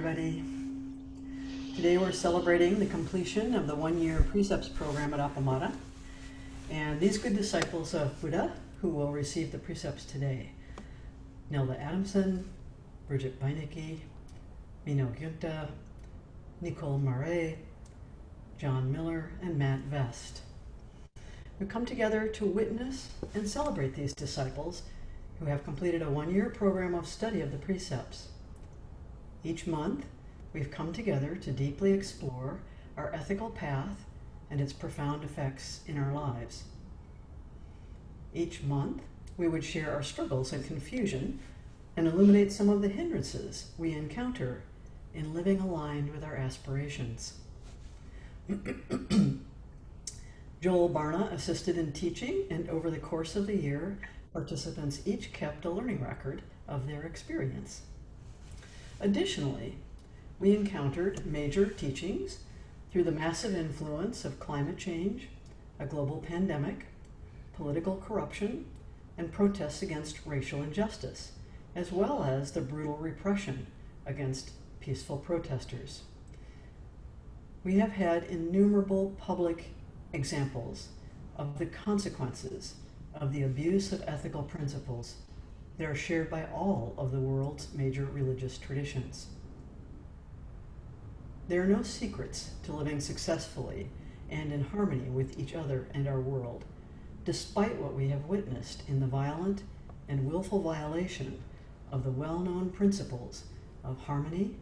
everybody. Today we're celebrating the completion of the one-year Precepts program at Appamada. And these good disciples of Buddha who will receive the precepts today: Nilda Adamson, Bridget Beinecke, Mino Gyunta, Nicole Marais, John Miller, and Matt Vest. We come together to witness and celebrate these disciples who have completed a one-year program of study of the precepts. Each month, we've come together to deeply explore our ethical path and its profound effects in our lives. Each month, we would share our struggles and confusion and illuminate some of the hindrances we encounter in living aligned with our aspirations. Joel Barna assisted in teaching, and over the course of the year, participants each kept a learning record of their experience. Additionally, we encountered major teachings through the massive influence of climate change, a global pandemic, political corruption, and protests against racial injustice, as well as the brutal repression against peaceful protesters. We have had innumerable public examples of the consequences of the abuse of ethical principles that are shared by all of the world's major religious traditions. There are no secrets to living successfully and in harmony with each other and our world, despite what we have witnessed in the violent and willful violation of the well-known principles of harmony,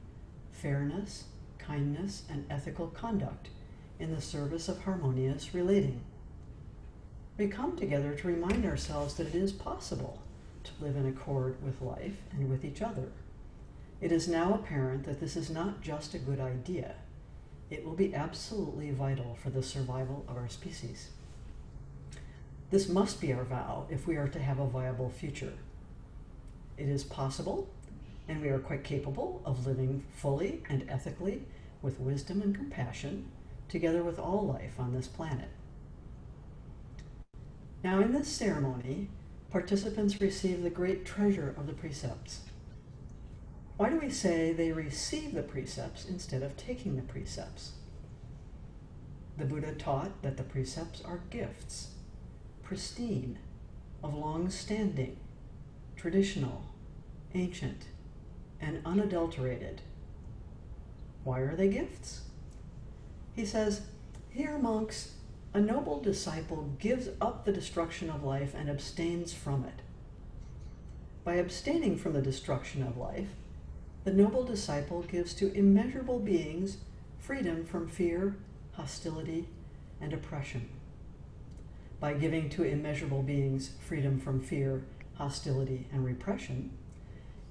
fairness, kindness, and ethical conduct in the service of harmonious relating. We come together to remind ourselves that it is possible to live in accord with life and with each other. It is now apparent that this is not just a good idea. It will be absolutely vital for the survival of our species. This must be our vow if we are to have a viable future. It is possible, and we are quite capable of living fully and ethically with wisdom and compassion, together with all life on this planet. Now, in this ceremony, participants receive the great treasure of the precepts. Why do we say they receive the precepts instead of taking the precepts? The Buddha taught that the precepts are gifts, pristine, of long standing, traditional, ancient, and unadulterated. Why are they gifts? He says, "Here, monks, a noble disciple gives up the destruction of life and abstains from it. By abstaining from the destruction of life, the noble disciple gives to immeasurable beings freedom from fear, hostility, and oppression. By giving to immeasurable beings freedom from fear, hostility, and repression,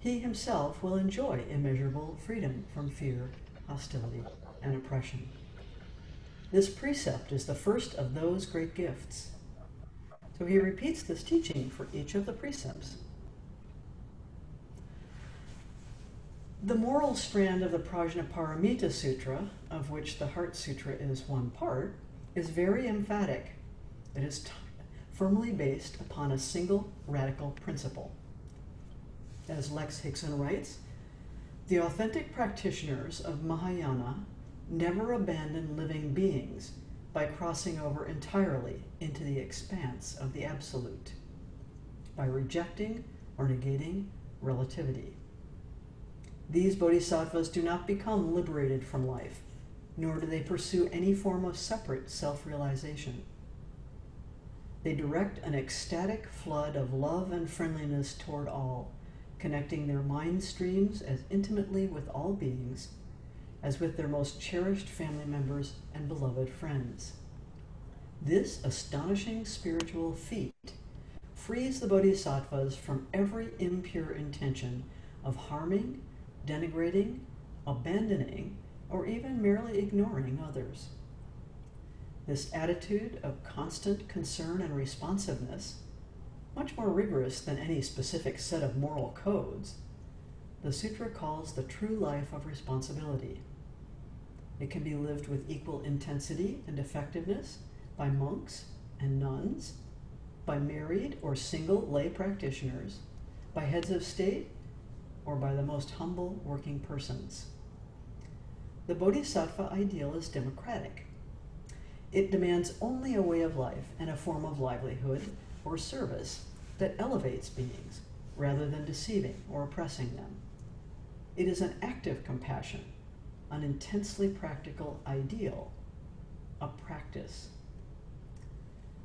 he himself will enjoy immeasurable freedom from fear, hostility, and oppression." This precept is the first of those great gifts. So he repeats this teaching for each of the precepts. The moral strand of the Prajnaparamita Sutra, of which the Heart Sutra is one part, is very emphatic. It is firmly based upon a single radical principle. As Lex Higson writes, "The authentic practitioners of Mahayana never abandon living beings by crossing over entirely into the expanse of the absolute, by rejecting or negating relativity. These bodhisattvas do not become liberated from life, nor do they pursue any form of separate self-realization. They direct an ecstatic flood of love and friendliness toward all, connecting their mind streams as intimately with all beings as with their most cherished family members and beloved friends. This astonishing spiritual feat frees the bodhisattvas from every impure intention of harming, denigrating, abandoning, or even merely ignoring others. This attitude of constant concern and responsiveness, much more rigorous than any specific set of moral codes, the sutra calls the true life of responsibility. It can be lived with equal intensity and effectiveness by monks and nuns, by married or single lay practitioners, by heads of state, or by the most humble working persons. the Bodhisattva ideal is democratic. It demands only a way of life and a form of livelihood or service that elevates beings rather than deceiving or oppressing them. It is an active compassion, an intensely practical ideal, a practice.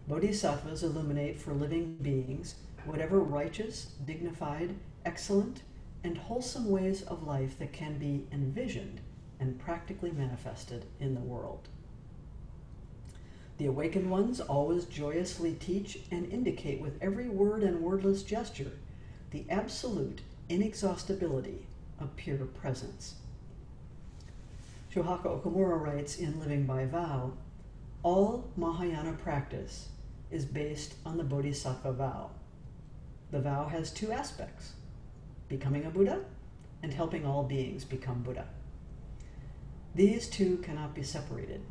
Bodhisattvas illuminate for living beings whatever righteous, dignified, excellent, and wholesome ways of life that can be envisioned and practically manifested in the world. The awakened ones always joyously teach and indicate with every word and wordless gesture the absolute inexhaustibility of pure presence. Shuhaka Okumura writes in Living by Vow, all Mahayana practice is based on the Bodhisattva vow. The vow has two aspects, becoming a Buddha and helping all beings become Buddha. These two cannot be separated.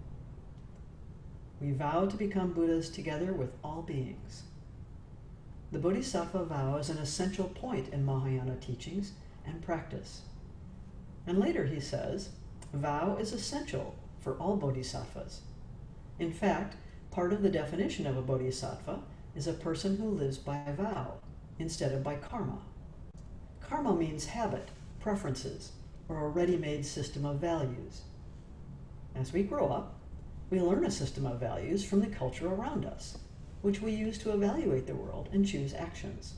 We vow to become Buddhas together with all beings. The Bodhisattva vow is an essential point in Mahayana teachings and practice. And later he says, vow is essential for all bodhisattvas. In fact, part of the definition of a bodhisattva is a person who lives by vow instead of by karma. Karma means habit, preferences, or a ready-made system of values. As we grow up, we learn a system of values from the culture around us, which we use to evaluate the world and choose actions.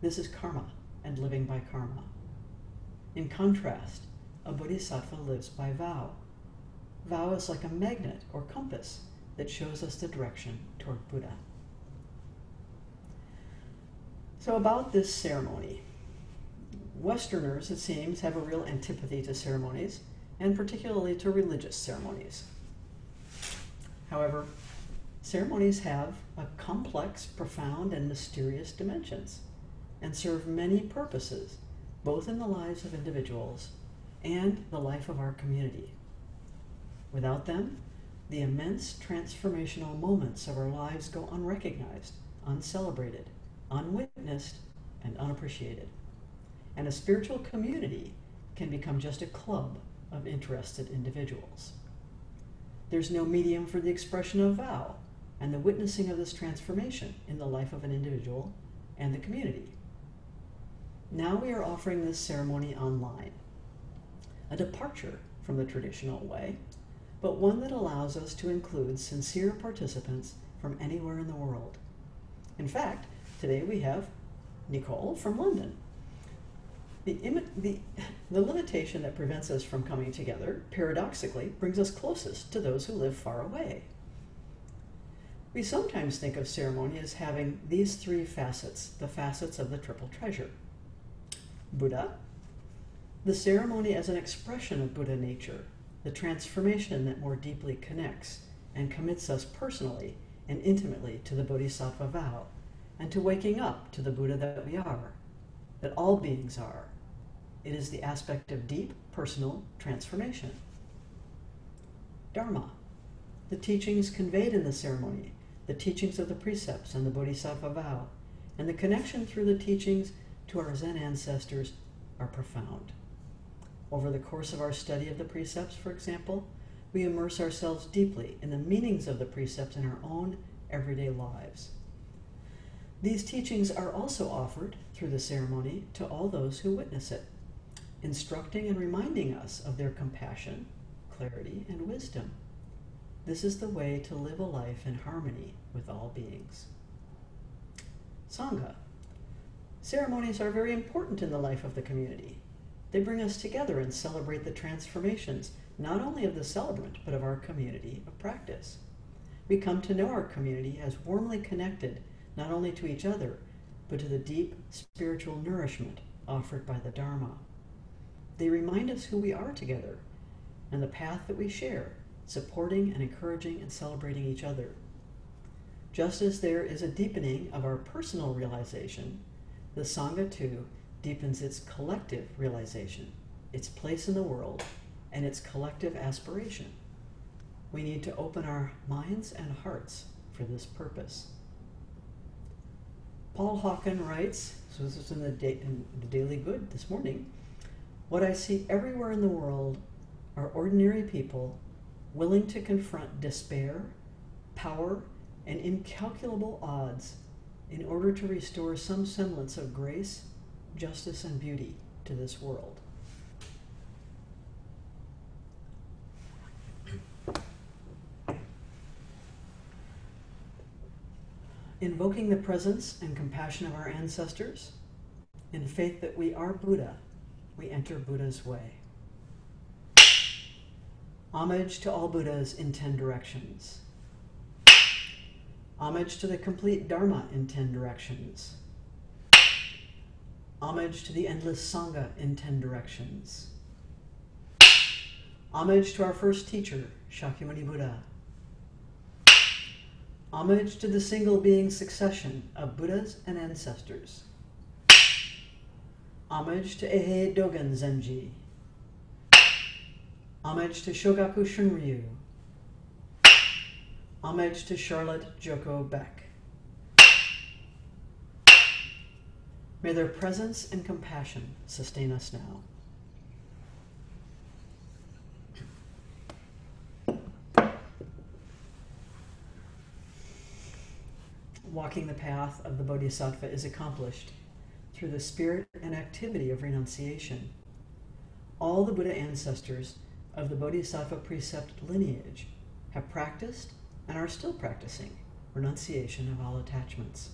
This is karma and living by karma. In contrast, a bodhisattva lives by vow. Vow is like a magnet or compass that shows us the direction toward Buddha. So about this ceremony. Westerners, it seems, have a real antipathy to ceremonies, and particularly to religious ceremonies. However, ceremonies have a complex, profound, and mysterious dimensions, and serve many purposes, both in the lives of individuals and the life of our community. Without them, the immense transformational moments of our lives go unrecognized, uncelebrated, unwitnessed, and unappreciated. And a spiritual community can become just a club of interested individuals. There's no medium for the expression of vow and the witnessing of this transformation in the life of an individual and the community. Now we are offering this ceremony online, a departure from the traditional way, but one that allows us to include sincere participants from anywhere in the world. In fact, today we have Nicole from London. The limitation that prevents us from coming together, paradoxically, brings us closest to those who live far away. We sometimes think of ceremony as having these three facets, the facets of the triple treasure. Buddha, the ceremony as an expression of Buddha nature, the transformation that more deeply connects and commits us personally and intimately to the Bodhisattva vow, and to waking up to the Buddha that we are, that all beings are. It is the aspect of deep personal transformation. Dharma, the teachings conveyed in the ceremony, the teachings of the precepts and the Bodhisattva vow, and the connection through the teachings to our Zen ancestors are profound. Over the course of our study of the precepts, for example, we immerse ourselves deeply in the meanings of the precepts in our own everyday lives. These teachings are also offered through the ceremony to all those who witness it, instructing and reminding us of their compassion, clarity, and wisdom. This is the way to live a life in harmony with all beings. Sangha. Ceremonies are very important in the life of the community. They bring us together and celebrate the transformations, not only of the celebrant, but of our community of practice. We come to know our community as warmly connected, not only to each other, but to the deep spiritual nourishment offered by the Dharma. They remind us who we are together and the path that we share, supporting and encouraging and celebrating each other. Just as there is a deepening of our personal realization, the Sangha too deepens its collective realization, its place in the world, and its collective aspiration. We need to open our minds and hearts for this purpose. Paul Hawken writes, so this is in the Daily Good this morning, what I see everywhere in the world are ordinary people willing to confront despair, power, and incalculable odds in order to restore some semblance of grace, justice, and beauty to this world. Invoking the presence and compassion of our ancestors, in faith that we are Buddha, we enter Buddha's way. Homage to all Buddhas in 10 directions. Homage to the complete Dharma in 10 directions. Homage to the endless Sangha in 10 directions. Homage to our first teacher, Shakyamuni Buddha. Homage to the single being succession of Buddhas and ancestors. Homage to Eihei Dogen Zenji. Homage to Shogaku Shunryu. Homage to Charlotte Joko Beck. May their presence and compassion sustain us now. Walking the path of the Bodhisattva is accomplished through the spirit and activity of renunciation. All the Buddha ancestors of the Bodhisattva precept lineage have practiced and are still practicing renunciation of all attachments.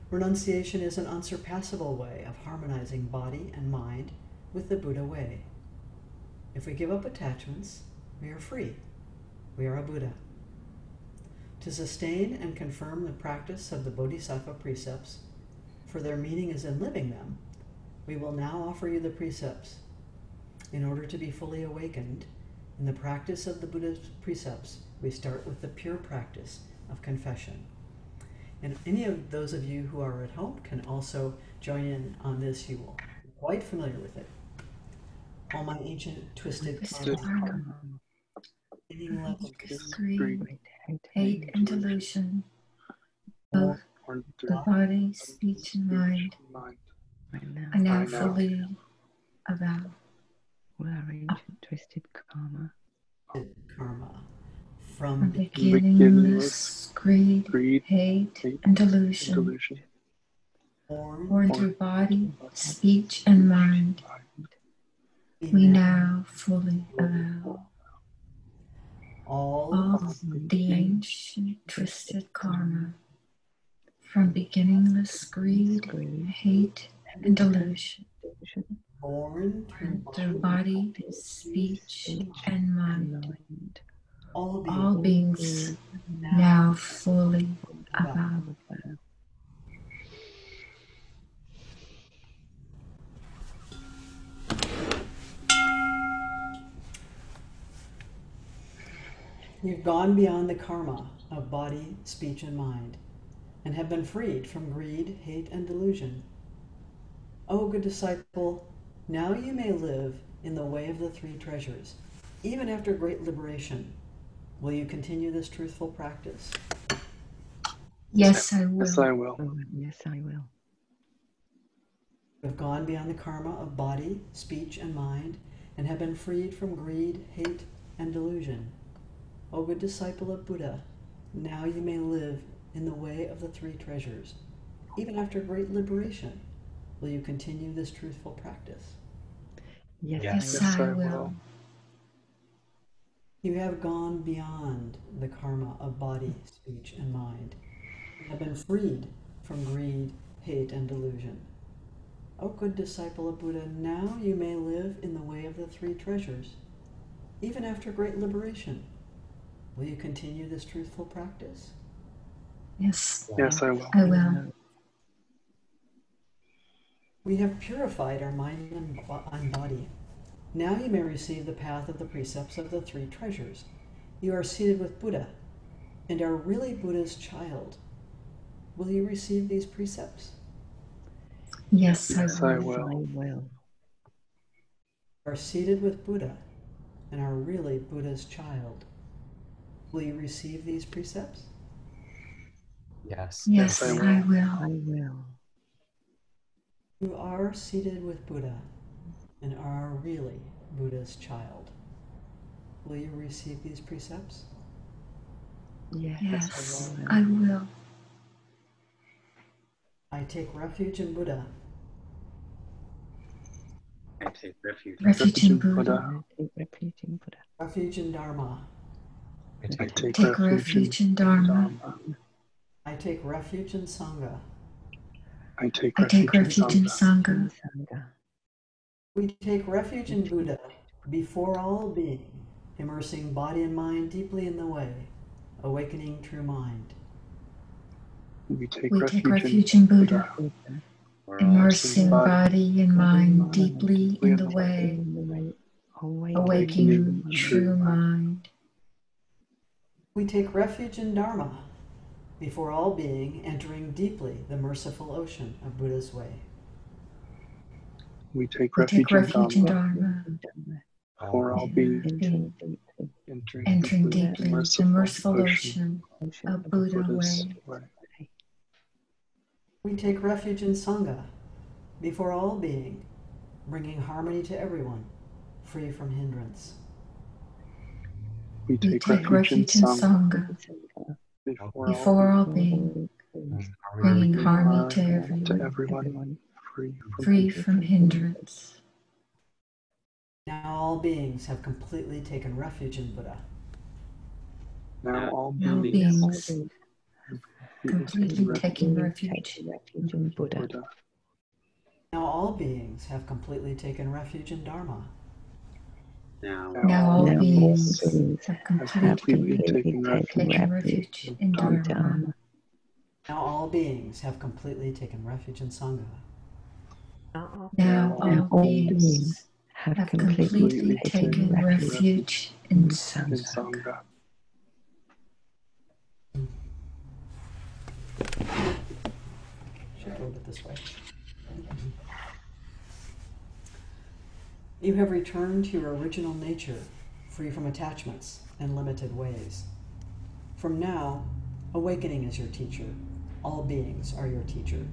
Renunciation is an unsurpassable way of harmonizing body and mind with the Buddha way. If we give up attachments, we are free. We are a Buddha. To sustain and confirm the practice of the Bodhisattva precepts, for their meaning is in living them, we will now offer you the precepts. In order to be fully awakened in the practice of the Buddha's precepts, we start with the pure practice of confession. And any of those of you who are at home can also join in on this. You will be quite familiar with it. All my ancient twisted karma, meaningless greed, hate, and delusion, both the body, speech, and mind, I now fully avow. All our ancient twisted karma, from beginningless greed, hate, and delusion, born through body, speech, and mind, we now fully avow. All the ancient twisted karma, from beginningless greed, hate, and delusion, born through body, speech, and mind, all beings now fully avow. You've gone beyond the karma of body, speech, and mind, and have been freed from greed, hate, and delusion. O good disciple, now you may live in the way of the three treasures, even after great liberation. Will you continue this truthful practice? Yes, I will. Yes, I will. Yes, I will. You have gone beyond the karma of body, speech, and mind, and have been freed from greed, hate, and delusion. O good disciple of Buddha, now you may live in the way of the three treasures, even after great liberation. Will you continue this truthful practice? Yes, I will. You have gone beyond the karma of body, speech, and mind, and have been freed from greed, hate, and delusion. O good disciple of Buddha, now you may live in the way of the three treasures, even after great liberation. Will you continue this truthful practice? Yes, I will. I will. We have purified our mind and body. Now you may receive the path of the precepts of the three treasures. You are seated with Buddha and are really Buddha's child. Will you receive these precepts? Yes, I will. You are seated with Buddha and are really Buddha's child. Will you receive these precepts? Yes, I will. I will. You are seated with Buddha and are really Buddha's child. Will you receive these precepts? Yes, I will. I take refuge in Buddha. I take refuge Refuge in Buddha. I take refuge in Buddha. Refuge in Dharma. I Take refuge in Dharma. I take refuge in Sangha. I take refuge in Sangha. Sangha. We take refuge in Buddha before all being, immersing body and mind deeply in the way, awakening true mind. We take refuge in Buddha, immersing body and mind deeply in the way, awakening true mind. We take refuge in Dharma before all being, entering deeply the merciful ocean of Buddha's way. We take refuge in Dharma, for all being, entering deeply the merciful ocean of Buddha way. We take refuge in Sangha before all being, bringing harmony to everyone, free from hindrance. We take refuge in Sangha before all being, bringing harmony to everyone, free from hindrance. Now all beings have completely taken refuge in Buddha. Now all beings completely taking refuge in Buddha. Now all beings have completely taken refuge in Dharma. Now all beings have completely taken refuge in Dharma. Now all beings have completely taken refuge in Sangha. Now all beings have completely taken refuge in Sangha. Should hold it this way. You have returned to your original nature, free from attachments and limited ways. From now, awakening is your teacher. All beings are your teacher.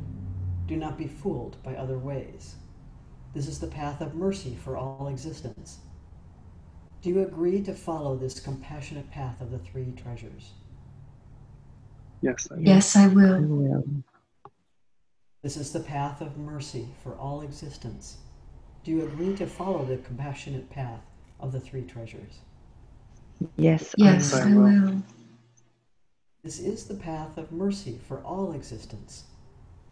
Do not be fooled by other ways. This is the path of mercy for all existence. Do you agree to follow this compassionate path of the three treasures? Yes, I will. This is the path of mercy for all existence. Do you agree to follow the compassionate path of the three treasures? Yes, I will. This is the path of mercy for all existence.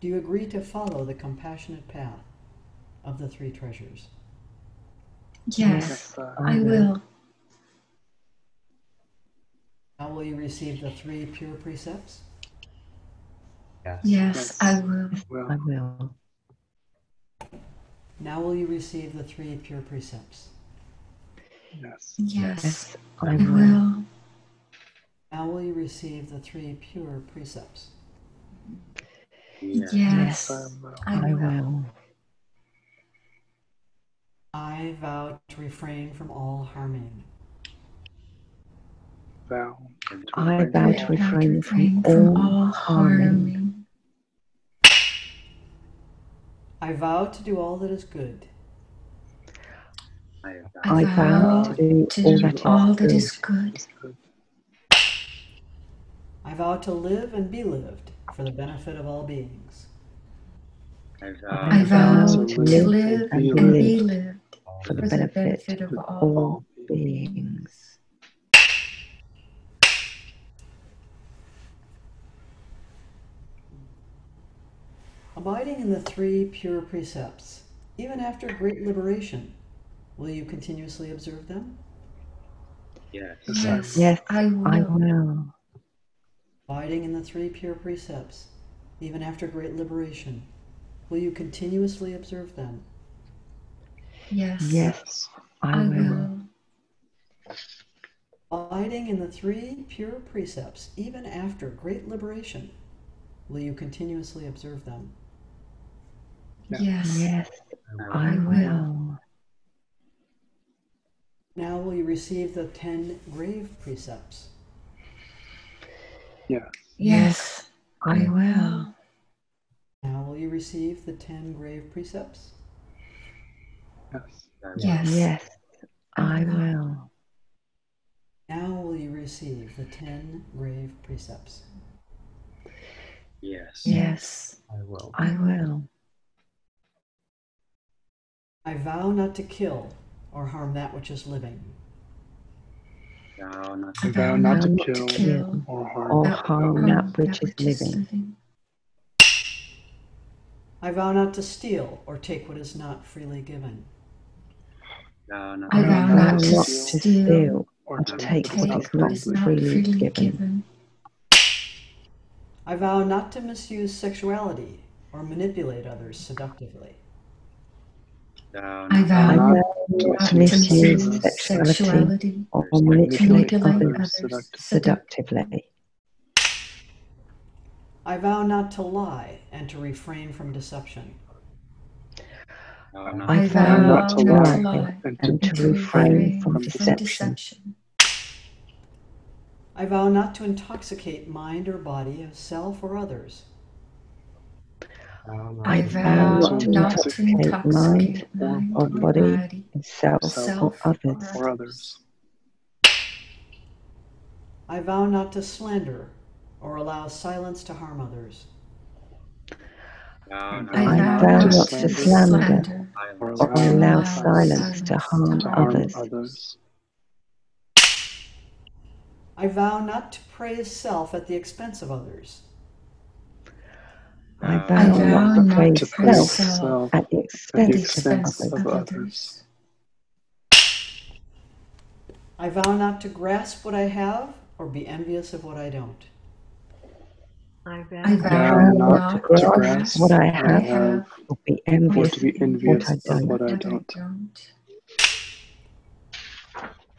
Do you agree to follow the compassionate path of the three treasures? Yes, I will. Now will you receive the three pure precepts? Yes, I will. I will. Now will you receive the three pure precepts? Yes, I I will. Now will you receive the three pure precepts? Yes, I will. I vow to refrain from all harming. I vow to refrain from all harming. I vow to do all that is good. I vow to do all that is good. I vow to live and be lived for the benefit of all beings. I vow to live and be lived for the for the benefit of of all all beings. Abiding in the three pure precepts, even after great liberation, will you continuously observe them? Yes, I will. Abiding in the three pure precepts, even after great liberation, will you continuously observe them? Yes, I will. Abiding in the three pure precepts, even after great liberation, will you continuously observe them? Yes, I will. Now will you receive the 10 grave precepts? Yes, I will. Now will you receive the 10 grave precepts? Yes, I will. Now will you receive the 10 grave precepts? Yes. Yes, I will. I will. I vow not to kill or harm that which is living. Thou not I to vow not to kill or harm that which is living. I vow not to steal or take what is not freely given. thou not I to vow not to steal or or take take what what is is not freely given. I vow not to misuse sexuality or manipulate others seductively. thou I not vow I not will to misuse misuse sexuality or to manipulate manipulate others others seductively. I vow not to lie and to refrain from deception. thou not I to vow not to lie lie and to refrain from deception. I vow not to intoxicate mind or body of self or others. I vow not to intoxicate mind or body, self or others. I vow not to slander or allow silence to harm others. thou I not vow vow not to slander or or allow allow silence to harm others. I vow not to praise self at the expense of others. I I vow vow not not to to praise praise self self at the at the expense expense of of others. others. I vow not to grasp what I have or be envious of what I don't. I vow not to grasp what I have have or be envious of what I don't.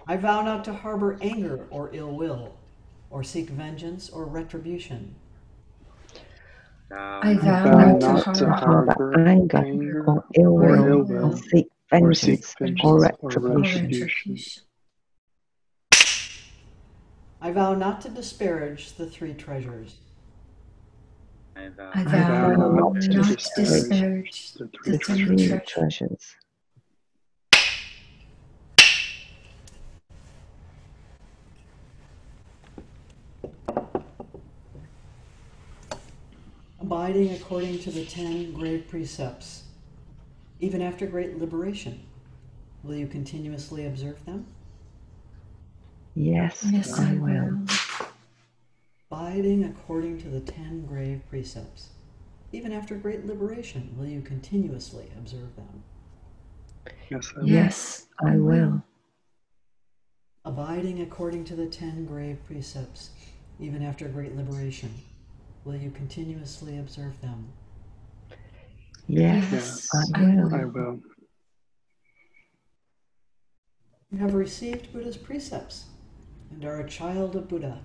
I vow not to harbor anger or ill will, or seek vengeance or retribution. I vow not to harbor anger or ill will or seek vengeance or retribution. I vow not to disparage the 3 treasures. I vow not to disparage the 3 treasures. Abiding according to the 10 grave precepts, even after great liberation, will you continuously observe them? Yes, I will. Abiding according to the 10 grave precepts, even after great liberation, will you continuously observe them? Yes, I will. Abiding according to the 10 grave precepts, even after great liberation, will you continuously observe them? Yes, I will. You have received Buddha's precepts and are a child of Buddha.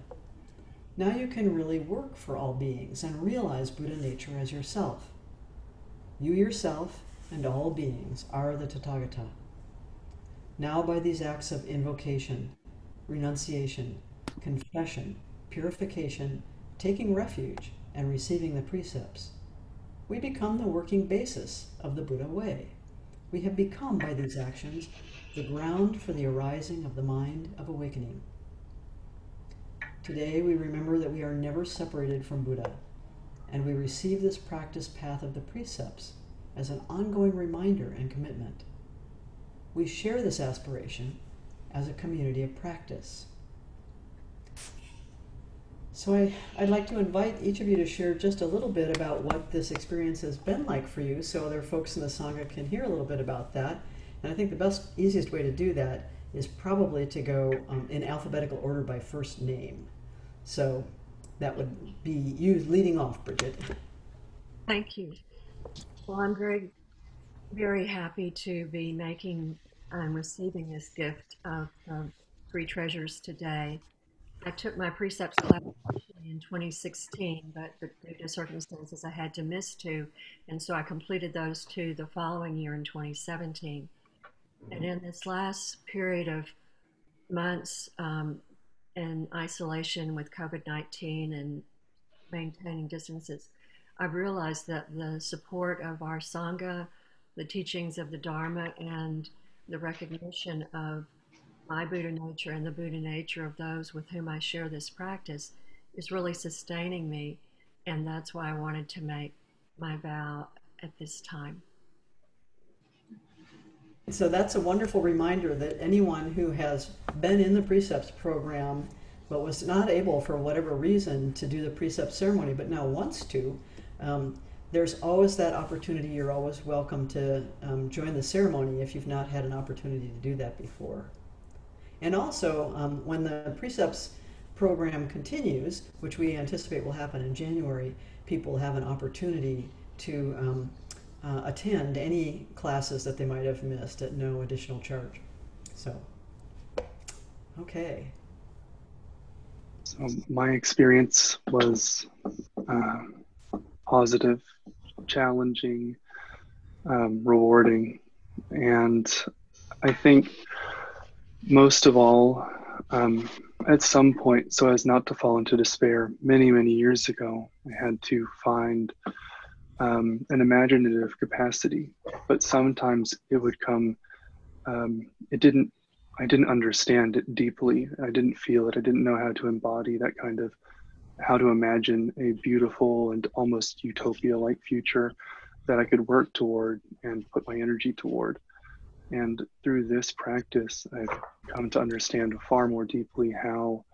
Now you can really work for all beings and realize Buddha nature as yourself. You yourself and all beings are the Tathagata. Now by these acts of invocation, renunciation, confession, purification, taking refuge, and receiving the precepts, we become the working basis of the Buddha way. We have become, by these actions, the ground for the arising of the mind of awakening. Today we remember that we are never separated from Buddha, and we receive this practice path of the precepts as an ongoing reminder and commitment. We share this aspiration as a community of practice. So I'd like to invite each of you to share just a little bit about what this experience has been like for you, so other folks in the Sangha can hear a little bit about that. And I think the best, easiest way to do that is probably to go in alphabetical order by first name. So that would be you leading off, Bridget. Thank you. Well, I'm very, very happy to be making and receiving this gift of 3 treasures today. I took my precepts class in 2016, but due to circumstances I had to miss 2, and so I completed those 2 the following year in 2017. And in this last period of months in isolation with COVID-19 and maintaining distances, I've realized that the support of our Sangha, the teachings of the Dharma, and the recognition of my Buddha nature and the Buddha nature of those with whom I share this practice is really sustaining me. And that's why I wanted to make my vow at this time. So that's a wonderful reminder that anyone who has been in the Precepts program but was not able for whatever reason to do the Precepts ceremony but now wants to, there's always that opportunity. You're always welcome to join the ceremony if you've not had an opportunity to do that before. And also, when the Precepts program continues, which we anticipate will happen in January, people have an opportunity to attend any classes that they might have missed at no additional charge. So, okay. So my experience was positive, challenging, rewarding, and I think most of all, at some point, so as not to fall into despair, many, many years ago, I had to find an imaginative capacity, but sometimes it would come, I didn't understand it deeply. I didn't feel it. I didn't know how to embody that kind of, how to imagine a beautiful and almost utopia-like future that I could work toward and put my energy toward. And through this practice, I've come to understand far more deeply how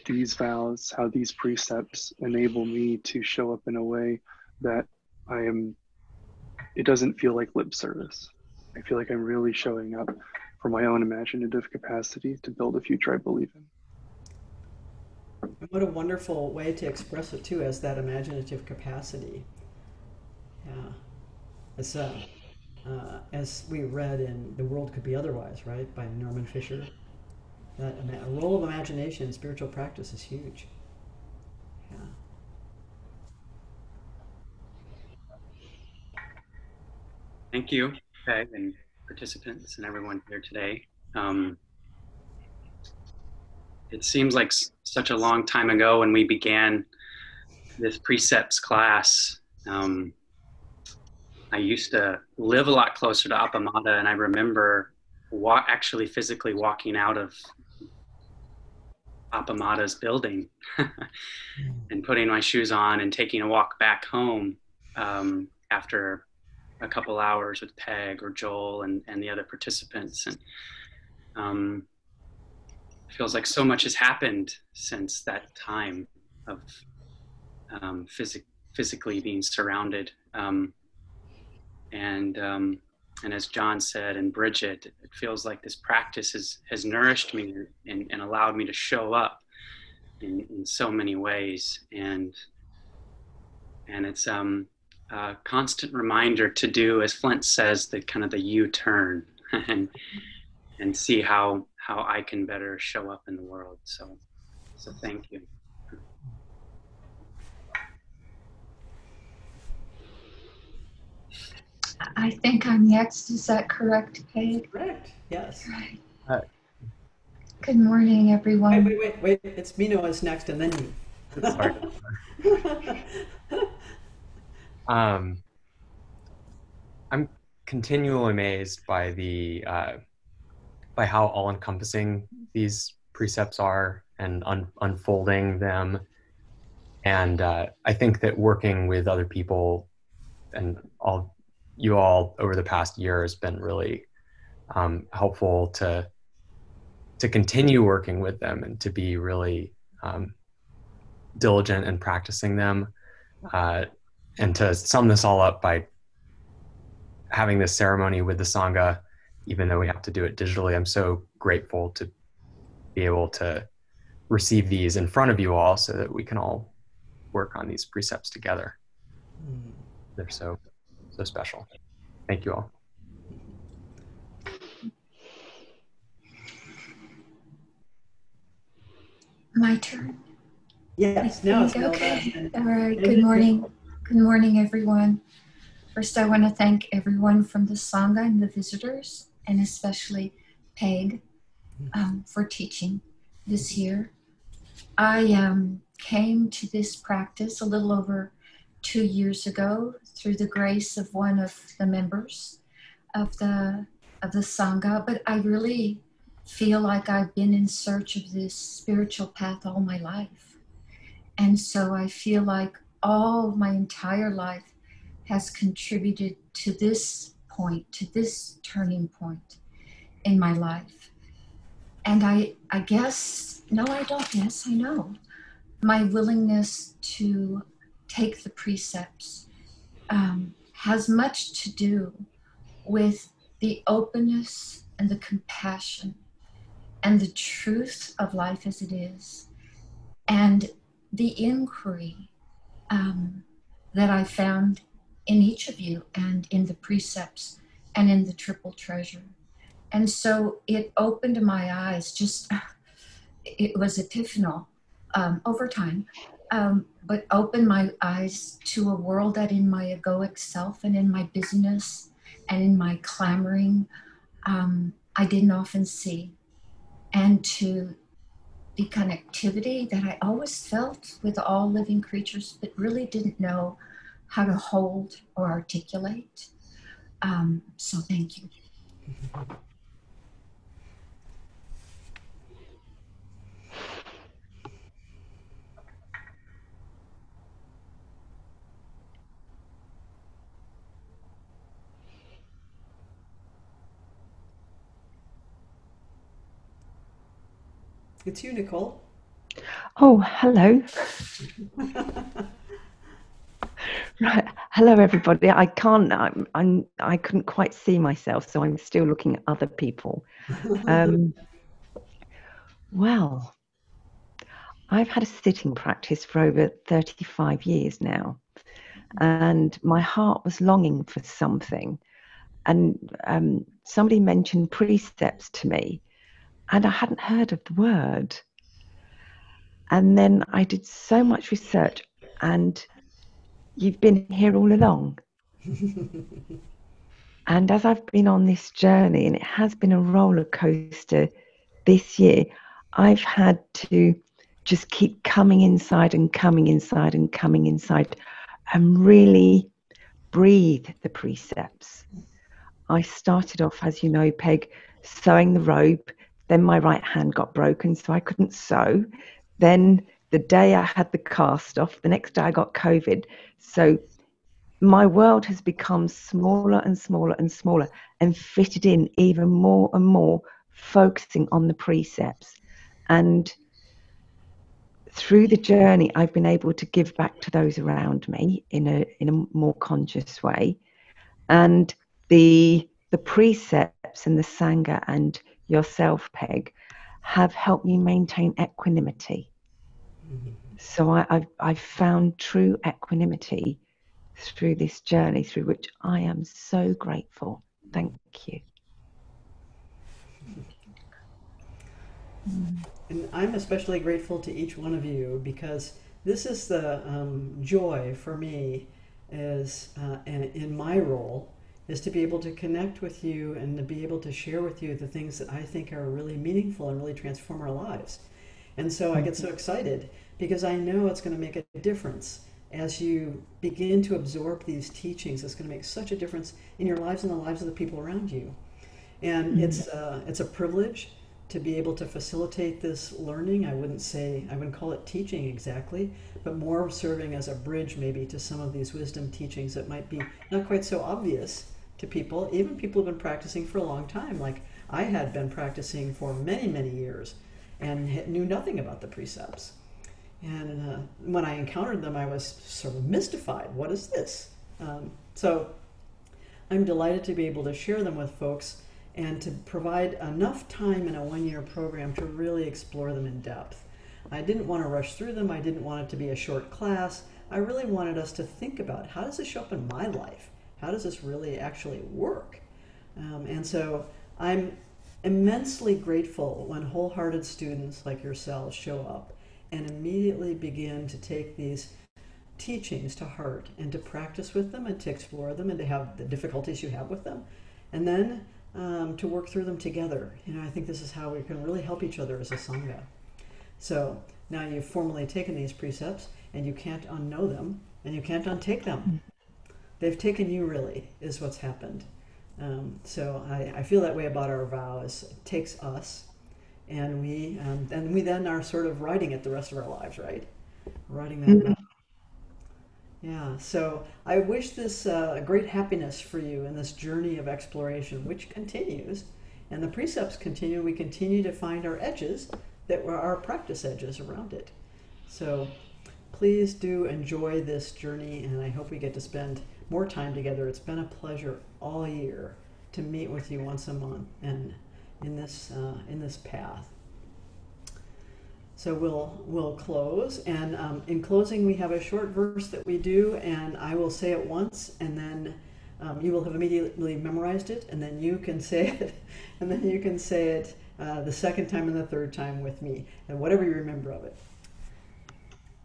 these vows, how these precepts enable me to show up in a way that it doesn't feel like lip service. I feel like I'm really showing up for my own imaginative capacity to build a future I believe in. What a wonderful way to express it too, as that imaginative capacity. Yeah. It's as we read in The World Could Be Otherwise, right, by Norman Fisher, that a role of imagination in spiritual practice is huge. Yeah. Thank you, Peg, and participants and everyone here today. It seems like such a long time ago when we began this Precepts class. I used to live a lot closer to Appamada, and I remember actually physically walking out of Appamada's building and putting my shoes on and taking a walk back home after a couple hours with Peg or Joel and the other participants. And it feels like so much has happened since that time of physically being surrounded. And as John said, and Bridget, it feels like this practice has nourished me and allowed me to show up in so many ways. And it's a constant reminder to do, as Flint says, the kind of the U-turn and see how I can better show up in the world. So thank you. I think I'm next. Is that correct, Paige? Correct. Yes. Right. Good morning, everyone. Wait. It's Mino is next, and then you. Sorry. I'm continually amazed by by how all-encompassing these precepts are and unfolding them. And I think that working with other people and you all over the past year has been really helpful to continue working with them and to be really diligent in practicing them, and to sum this all up by having this ceremony with the Sangha, even though we have to do it digitally. I'm so grateful to be able to receive these in front of you all so that we can all work on these precepts together. They're so special. Thank you all. My turn. Yes, now it's okay. All right. Good morning. Good morning, everyone. First, I want to thank everyone from the Sangha and the visitors, and especially Peg, for teaching this year. I came to this practice a little over 2 years ago through the grace of one of the members of the Sangha, but I really feel like I've been in search of this spiritual path all my life. And so I feel like all my entire life has contributed to this point, to this turning point in my life. And I guess, no, I don't guess, I know. My willingness to take the precepts has much to do with the openness and the compassion and the truth of life as it is, and the inquiry that I found in each of you and in the precepts and in the triple treasure. And so it opened my eyes, it was epiphanal over time, but opened my eyes to a world that in my egoic self and in my busyness and in my clamoring, I didn't often see. And to the connectivity that I always felt with all living creatures, but really didn't know how to hold or articulate. So thank you. It's you, Nicole. Oh, hello. Right. Hello, everybody. I can't. I couldn't quite see myself, so I'm still looking at other people. Well, I've had a sitting practice for over 35 years now, and my heart was longing for something. And somebody mentioned precepts to me, and I hadn't heard of the word. And then I did so much research, and you've been here all along. And as I've been on this journey, and it has been a roller coaster this year, I've had to just keep coming inside and coming inside and coming inside and really breathe the precepts. I started off, as you know, Peg, sewing the robe. Then my right hand got broken, so I couldn't sew. Then the day I had the cast off, the next day I got COVID. So my world has become smaller and smaller and smaller and fitted in even more and more, focusing on the precepts. And through the journey, I've been able to give back to those around me in a more conscious way. And the precepts and the Sangha and yourself, Peg, have helped me maintain equanimity. So I've found true equanimity through this journey, through which I am so grateful. Thank you. And I'm especially grateful to each one of you, because this is the joy for me is in my role, is to be able to connect with you and to be able to share with you the things that I think are really meaningful and really transform our lives. And so I get so excited because I know it's going to make a difference as you begin to absorb these teachings. It's going to make such a difference in your lives and the lives of the people around you. And it's a privilege to be able to facilitate this learning. I wouldn't call it teaching exactly, but more serving as a bridge maybe to some of these wisdom teachings that might be not quite so obvious to people, even people who've been practicing for a long time. Like I had been practicing for many, many years and knew nothing about the precepts. And when I encountered them, I was sort of mystified. What is this? So I'm delighted to be able to share them with folks and to provide enough time in a one-year program to really explore them in depth. I didn't want to rush through them. I didn't want it to be a short class. I really wanted us to think about, how does this show up in my life? How does this really actually work? And so I'm immensely grateful when wholehearted students like yourselves show up and immediately begin to take these teachings to heart and to practice with them and to explore them and to have the difficulties you have with them. And then to work through them together. I think this is how we can really help each other as a Sangha. So now you've formally taken these precepts and you can't unknow them and you can't untake them. They've taken you, really, is what's happened. So I feel that way about our vow. It takes us and we then are sort of writing it the rest of our lives, right? Writing that vow. Yeah, so I wish this great happiness for you in this journey of exploration, which continues, and the precepts continue. We continue to find our edges that were our practice edges around it. So please do enjoy this journey, and I hope we get to spend more time together. It's been a pleasure all year to meet with you once a month and in this path. So we'll close, and in closing we have a short verse that we do, and I will say it once, and then you will have immediately memorized it, and then you can say it, and then you can say it the second time and the third time with me, and whatever you remember of it.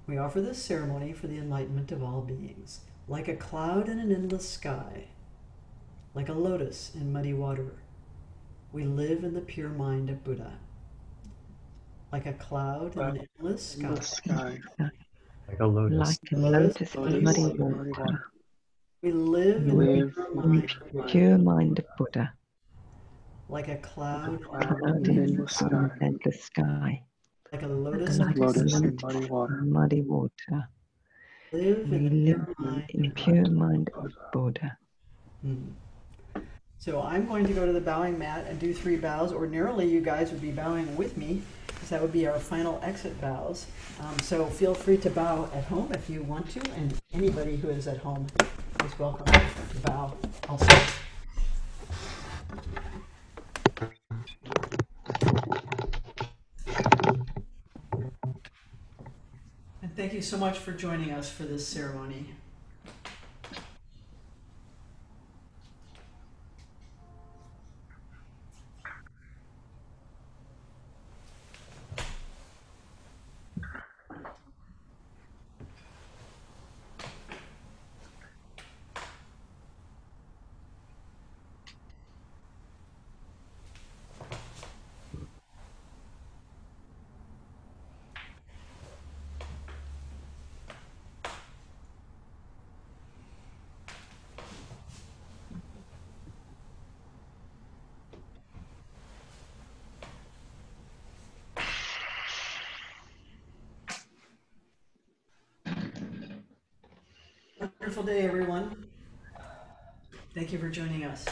We offer this ceremony for the enlightenment of all beings, like a cloud in an endless sky, like a lotus in muddy water. We live in the pure mind of Buddha. Like a cloud in an endless sky. Like a lotus. Like a lotus in muddy in muddy water. water. We live We in the live pure in mind the of Buddha. pure mind of Buddha. Like a cloud Cloud in an in endless sky. an endless sky. Like a lotus Like a Lotus in lotus muddy water. in muddy water. Live We in the live pure mind in of pure mind of Buddha. Hmm. So I'm going to go to the bowing mat and do 3 bows. Ordinarily, you guys would be bowing with me, because that would be our final exit bows. So feel free to bow at home if you want to, and anybody who is at home is welcome to bow also. And thank you so much for joining us for this ceremony. Wonderful day, everyone. Thank you for joining us.